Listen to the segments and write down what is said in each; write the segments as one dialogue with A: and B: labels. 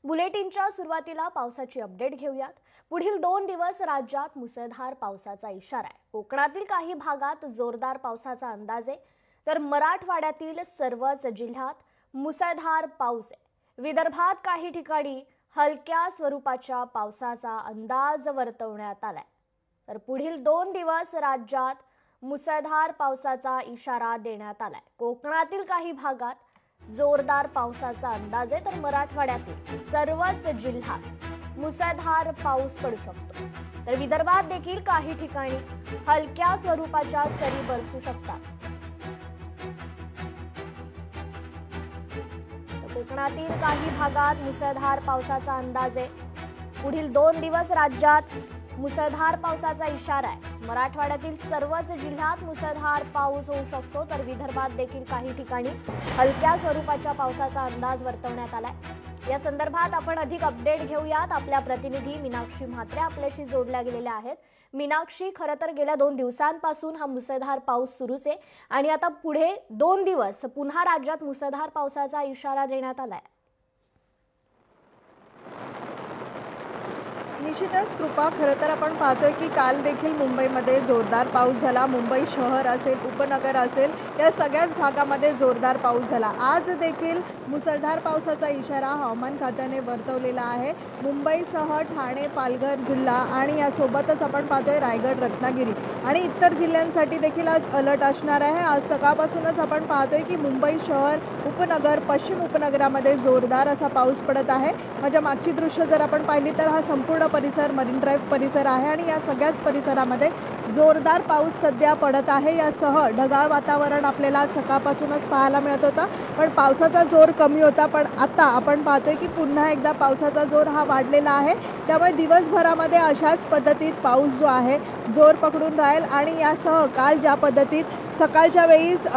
A: बुलेटिनच्या सुरुवातीला पावसाची अपडेट घेऊयात। पुढील 2 दिवस राज्यात मुसळधार पावसाचा इशारा आहे। कोकणातील काही भागात जोरदार पावसाचा अंदाज आहे, तर मराठवाड्यातील सर्वच जिल्ह्यात मुसळधार पाऊस आहे। विदर्भात काही ठिकाणी हलक्या स्वरूपाच्या पावसाचा अंदाज वर्तवण्यात आलाय। तर पुढील 2 दिवस राज्यात मुसळधार पावसाचा इशारा देण्यात आलाय। कोकणातील काही भागात जोरदार पावसाचा अंदाज आहे, तर मराठवाड्यातील सर्वच जिल्ह्यात मुसळधार पाऊस पडू शकतो। तर विदर्भात देखील काही ठिकाणी हलक्या स्वरूपाच्या सरी बरसू शकतात। कोकणातील काही भागात मुसळधार पावसाचा अंदाज आहे। पुढील 2 दिवस राज्यात मुसळधार पावसाचा इशारा आहे। मराठवाड्यातील सर्वच जिल्ह्यात मुसळधार पाऊस होऊ शकतो, तर विदर्भात देखील काही ठिकाणी हलक्या स्वरूपाच्या पावसाचा अंदाज वर्तवण्यात आलाय। या संदर्भात आपण अधिक अपडेट घेऊयात। आपल्या प्रतिनिधी मीनाक्षी म्हात्रे आपल्याशी जोडल्या गेलेल्या आहेत। मीनाक्षी, खरं तर गेल्या 2 दिवसांपासून हा मुसळधार पाऊस सुरूच आहे आणि आता पुढे 2 दिवस पुन्हा राज्यात मुसळधार पावसाचा इशारा देण्यात आलाय।
B: निश्चितच कृपा, खरं तर आपण पाहतोय की काल देखील मुंबईमध्ये जोरदार पाऊस झाला। मुंबई शहर असेल, उपनगर असेल, या सगळ्याच भागामध्ये जोरदार पाऊस झाला। आज देखील मुसळधार पावसाचा इशारा हवामान खात्याने वर्तवलेला आहे। मुंबईसह ठाणे, पालघर जिल्हा आणि यासोबतच आपण पाहतोय रायगड, रत्नागिरी आणि इतर जिल्ह्यांसाठी देखील आज अलर्ट असणार आहे। आज सकाळपासूनच आपण पाहतोय की मुंबई शहर, उपनगर, पश्चिम उपनगरामध्ये जोरदार असा पाऊस पडत आहे। माझ्या मागची दृश्य जर आपण पाहिली तर हा संपूर्ण परिसर मरीन ड्राईव्ह परिसर आहे आणि या सगळ्याच परिसरामध्ये जोरदार पाऊस सध्या पडत आहे। यासह ढगाळ वातावरण आपल्याला सकाळपासूनच पाहायला मिळत होता, पण पावसाचा जोर कमी होता। पण आता आपण पाहतोय की पुन्हा एकदा पावसाचा जोर हा वाढलेला आहे। त्यामुळे दिवसभरामध्ये अशाच पद्धतीत पाऊस जो आहे जोर पकडून राहील आणि यासह काल ज्या पद्धतीत सकाळच्या वेळीच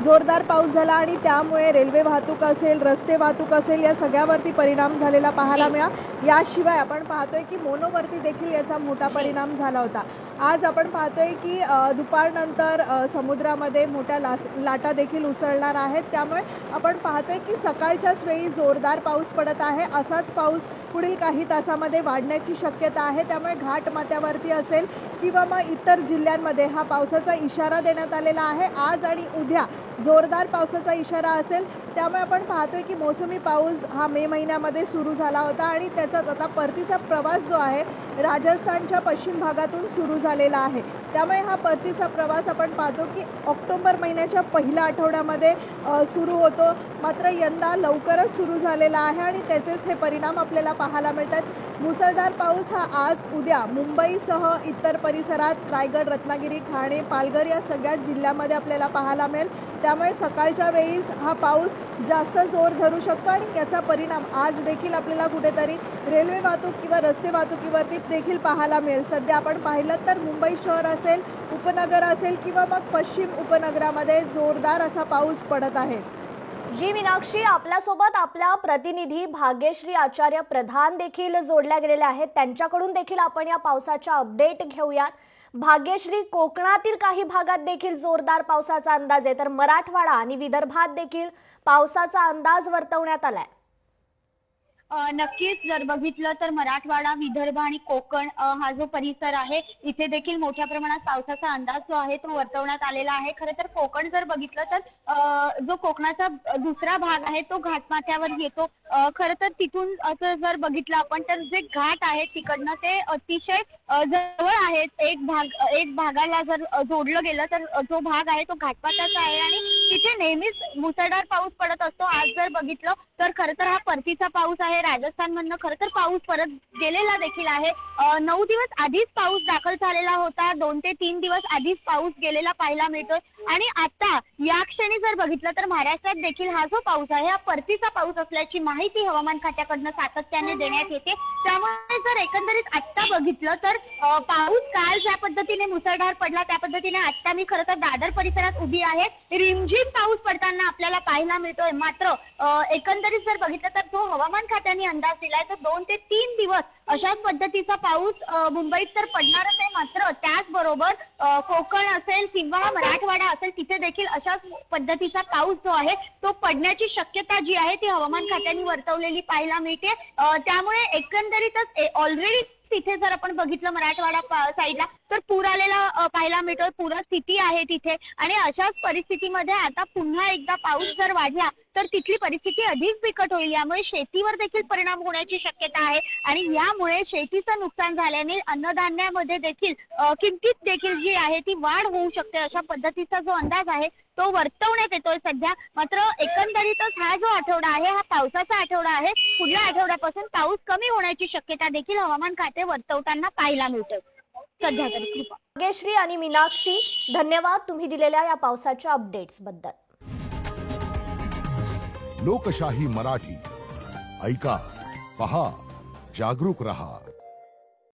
B: जोरदार पाऊस झाला आणि त्यामुळे रेल्वे वाहतूक असेल, रस्ते वाहतूक असेल, या सगळ्यावरती परिणाम झालेला पाहायला मिळाला। याशिवाय आपण पाहतोय की मोनोवरती देखील याचा मोठा परिणाम झाला होता। आज आपण पाहतोय की दुपारनंतर समुद्रामध्ये मोठ्या लाटा देखील उसळणार आहेत। त्यामुळे आपण पाहतोय की सकाळच्याच वेळी जोरदार पाऊस पडत आहे। असाच पाऊस पुढील काही तासामध्ये वाढण्याची शक्यता आहे। त्यामुळे घाटमाथ्यावरती असेल किंवा मग इतर जिल्ह्यांमध्ये हा पावसाचा इशारा देण्यात आलेला आहे। आज आणि उद्या जोरदार पावसाचा इशारा असेल। त्यामुळे आपण पाहतोय की मोसमी पाऊस हा मे महिन्यामध्ये सुरू झाला होता आणि त्याचाच आता परतीचा प्रवास जो आहे राजस्थानच्या पश्चिम भागातून सुरू झालेला आहे। त्यामुळे हा परतीचा प्रवास आपण पाहतो की ऑक्टोबर महिन्याच्या पहिल्या आठवड्यामध्ये सुरू होतो, मात्र यंदा लवकरच सुरू झालेला आहे आणि त्याचेच हे परिणाम आपल्याला पाहायला मिळतात। मुसळधार पाऊस हा आज उद्या मुंबईसह इतर परिसरात रायगड, रत्नागिरी, ठाणे, पालघर या सगळ्याच जिल्ह्यामध्ये आपल्याला पाहायला मिळेल। त्यामुळे सकाळच्या वेळीस हा पाऊस जास्त जोर धरू शकतो आणि याचा परिणाम आज देखील आपल्याला कुठेतरी रेल्वे वाहतूक किंवा रस्ते वाहतुकीवरती देखील पाहायला मिळेल। सध्या आपण पाहिलं तर मुंबई शहर असेल, उपनगर असेल किंवा मग पश्चिम उपनगरामध्ये जोरदार असा पाऊस पडत आहे।
A: जी मीनाक्षी, आपल्यासोबत आपल्या प्रतिनिधी भाग्यश्री आचार्य प्रधान देखील जोडल्या गेलेल्या आहेत। त्यांच्याकडून देखील आपण या पावसाच्या अपडेट घेऊयात। भाग्यश्री, कोकणातील काही भागात देखील जोरदार पावसाचा अंदाज आहे, तर मराठवाडा आणि विदर्भात देखील पावसाचा अंदाज वर्तवण्यात आलाय।
C: नक्कीच जर बघितलं तर मराठवाडा, विदर्भ आणि कोकण हा जो परिसर आहे इथे देखील मोठ्या प्रमाणात पावसाचा अंदाज जो आहे तो वर्तवण्यात आलेला आहे। खरं तर कोकण जर बघितलं तर जो कोकणाचा दुसरा भाग आहे तो घाटमाथ्यावर येतो। खरं तर तिथून असं जर बघितलं आपण तर जे घाट आहे तिकडनं ते अतिशय जवळ आहेत। एक भागाला जर जोडलं गेलं तर जो भाग आहे तो घाटमाथ्याचा आहे आणि तिथे नेहमीच मुसळधार पाऊस पडत असतो। आज जर बघितलं तर खरं तर हा परतीचा पाऊस आहे। राजस्थान मधनं खरं तर पाऊस परत गेलेला देखील आहे। 9 दिवस आधीच पाऊस दाखल झालेला होता, 2 ते 3 दिवस आधीच पाऊस गेलेला पाहायला मिळतोय आणि आता या क्षणी जर बघितलं तर महाराष्ट्रात देखील हा जो पाऊस आहे हा परतीचा पाऊस असल्याची माहिती हवामान खात्याकडनं सातत्याने देण्यात येते। त्यामुळे जर एकंदरीत आत्ता बघितलं तर पाऊस काल ज्या पद्धतीने मुसळधार पडला त्या पद्धतीने आत्ता मी खरं तर दादर परिसरात उभी आहे। रिमझिम आणखीन पाऊस पडताना आपल्याला पाहायला मिळतोय. मात्र एकंदरीत जर बघितलं तर जो हवामान खात्याने अंदाज दिलाय तर 2 ते 3 दिवस अशाच पद्धतीचा पाऊस मुंबईत तर पडणारच आहे. मात्र त्याचबरोबर कोकण असेल किंवा मराठवाडा असेल तिथे देखील अशाच पद्धतीचा पाऊस जो आहे तो पडण्याची शक्यता जी आहे ती हवामान खात्याने वर्तवलेली पाहायला मिळते. त्यामुळे एकंदरीतच ऑलरेडी तिथे जर आपण बघितलं मराठवाडा साईडला तर पूर आलेला पाहायला मिळतोय. पूर स्थिती आहे तिथे आणि अशाच परिस्थितीमध्ये आता पुन्हा एकदा पाऊस जर वाढला तर तिथली परिस्थिती अधिक बिकट होईल. यामुळे शेतीवर देखील परिणाम होण्याची शक्यता आहे आणि यामुळे शेतीचं नुकसान झाल्याने अन्नधान्यामध्ये देखील किमतीत देखील जी आहे ती वाढ होऊ शकते. अशा पद्धतीचा जो अंदाज आहे तो वर्तवण्यात येतोय सध्या. मात्र एकंदरीतच हा जो आठवडा आहे हा पावसाचा आठवडा आहे. पुढल्या आठवड्यापासून पाऊस कमी होण्याची शक्यता देखील हवामान खाते वर्तवताना पाहायला मिळते सध्या तरी. कृपा
A: भाग्यश्री आणि मीनाक्षी, धन्यवाद तुम्ही दिलेल्या या पावसाच्या अपडेट्स बद्दल.
D: लोकशाही मराठी ऐका, पहा, जागरूक रहा.